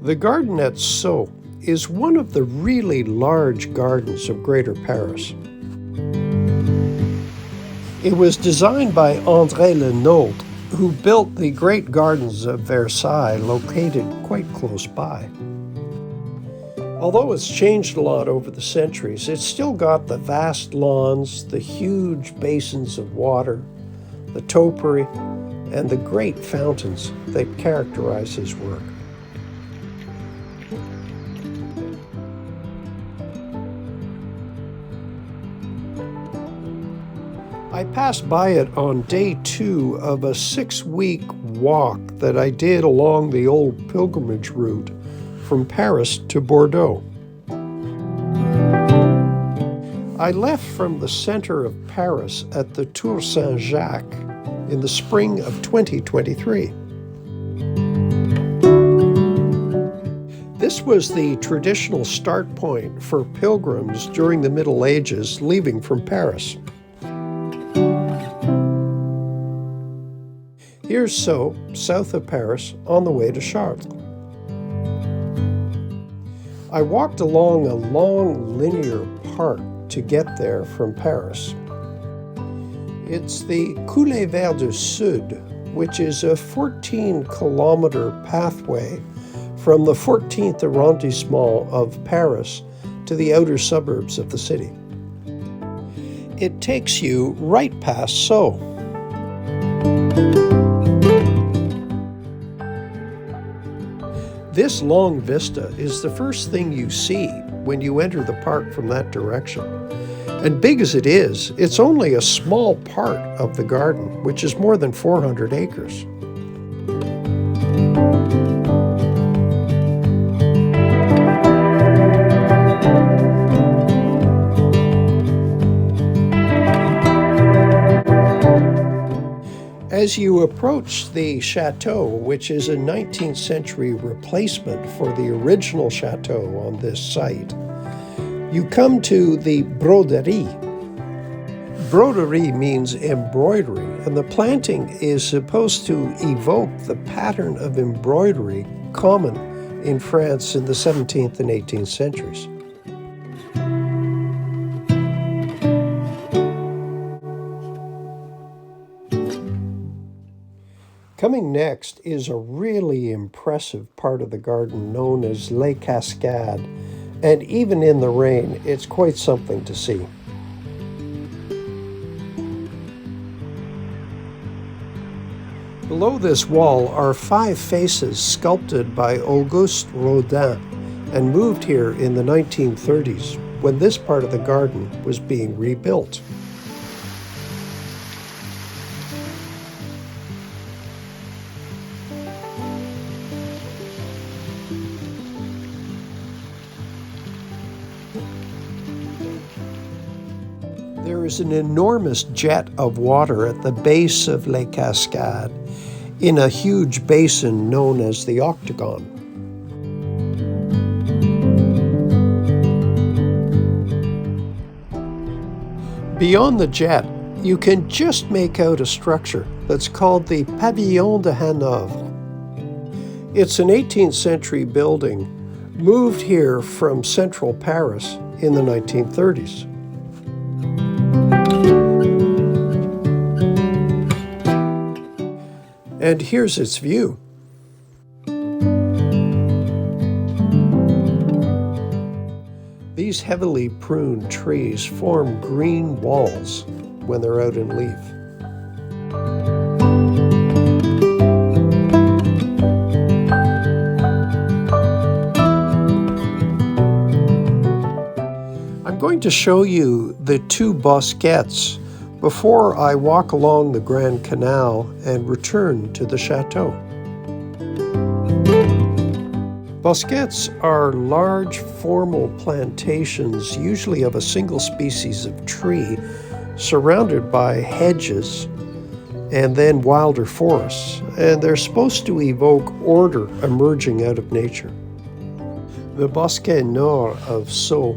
The garden at Sceaux is one of the really large gardens of Greater Paris. It was designed by André Notre, who built the great gardens of Versailles, located quite close by. Although it's changed a lot over the centuries, it's still got the vast lawns, the huge basins of water, the topiary, and the great fountains that characterize his work. I passed by it on day 2 of a 6-week walk that I did along the old pilgrimage route from Paris to Bordeaux. I left from the center of Paris at the Tour Saint-Jacques in the spring of 2023. This was the traditional start point for pilgrims during the Middle Ages leaving from Paris. Here's Sceaux, south of Paris, on the way to Chartres. I walked along a long linear park to get there from Paris. It's the Collee verte Sud, which is a 14-kilometer pathway from the 14th arrondissement of Paris to the outer suburbs of the city. It takes you right past Sceaux. This long vista is the first thing you see when you enter the park from that direction. And big as it is, it's only a small part of the garden, which is more than 400 acres. As you approach the chateau, which is a 19th century replacement for the original chateau on this site, you come to the broderie. Broderie means embroidery, and the planting is supposed to evoke the pattern of embroidery common in France in the 17th and 18th centuries. Coming next is a really impressive part of the garden known as Les Cascades, and even in the rain, it's quite something to see. Below this wall are 5 faces sculpted by Auguste Rodin and moved here in the 1930s when this part of the garden was being rebuilt. There is an enormous jet of water at the base of Les Cascades in a huge basin known as the Octagon. Beyond the jet, you can just make out a structure that's called the Pavillon de Hanovre. It's an 18th century building moved here from central Paris in the 1930s. And here's its view. These heavily pruned trees form green walls when they're out in leaf. I'm going to show you the 2 Bosquets before I walk along the Grand Canal and return to the chateau. Bosquets are large formal plantations, usually of a single species of tree, surrounded by hedges and then wilder forests, and they're supposed to evoke order emerging out of nature. The Bosquet Nord of Sceaux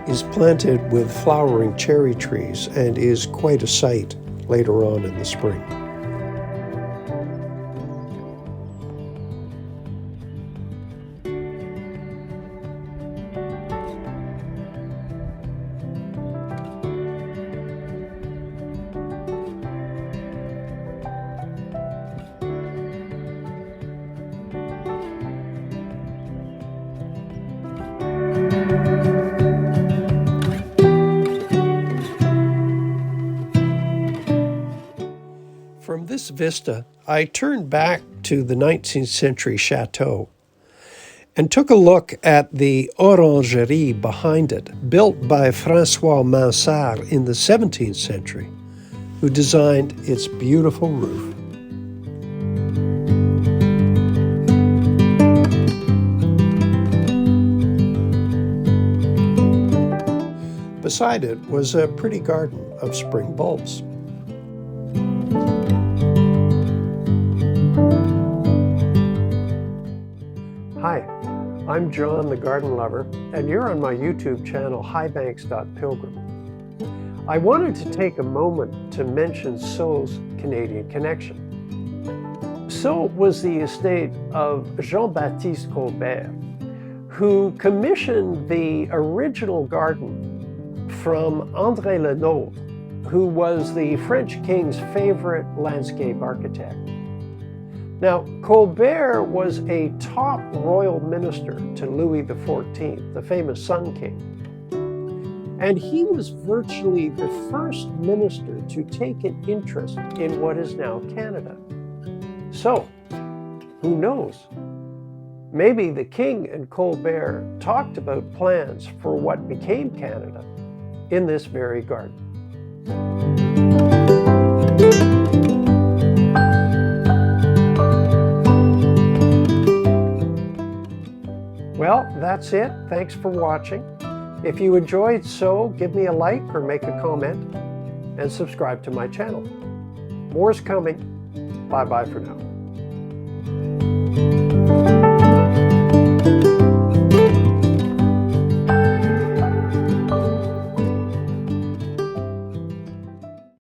is planted with flowering cherry trees and is quite a sight later on in the spring. this vista, I turned back to the 19th century chateau and took a look at the Orangerie behind it, built by François Mansart in the 17th century, who designed its beautiful roof. Beside it was a pretty garden of spring bulbs. Hi, I'm John the Garden Lover, and you're on my YouTube channel, Highbanks.pilgrim. I wanted to take a moment to mention Sceaux' Canadian connection. Sceaux was the estate of Jean-Baptiste Colbert, who commissioned the original garden from André Le Notre, who was the French king's favorite landscape architect. Now, Colbert was a top royal minister to Louis XIV, the famous Sun King. And he was virtually the first minister to take an interest in what is now Canada. So, who knows? Maybe the king and Colbert talked about plans for what became Canada in this very garden. Well, that's it. Thanks for watching. If you enjoyed Sceaux, give me a like or make a comment, and subscribe to my channel. More's coming. Bye-bye for now.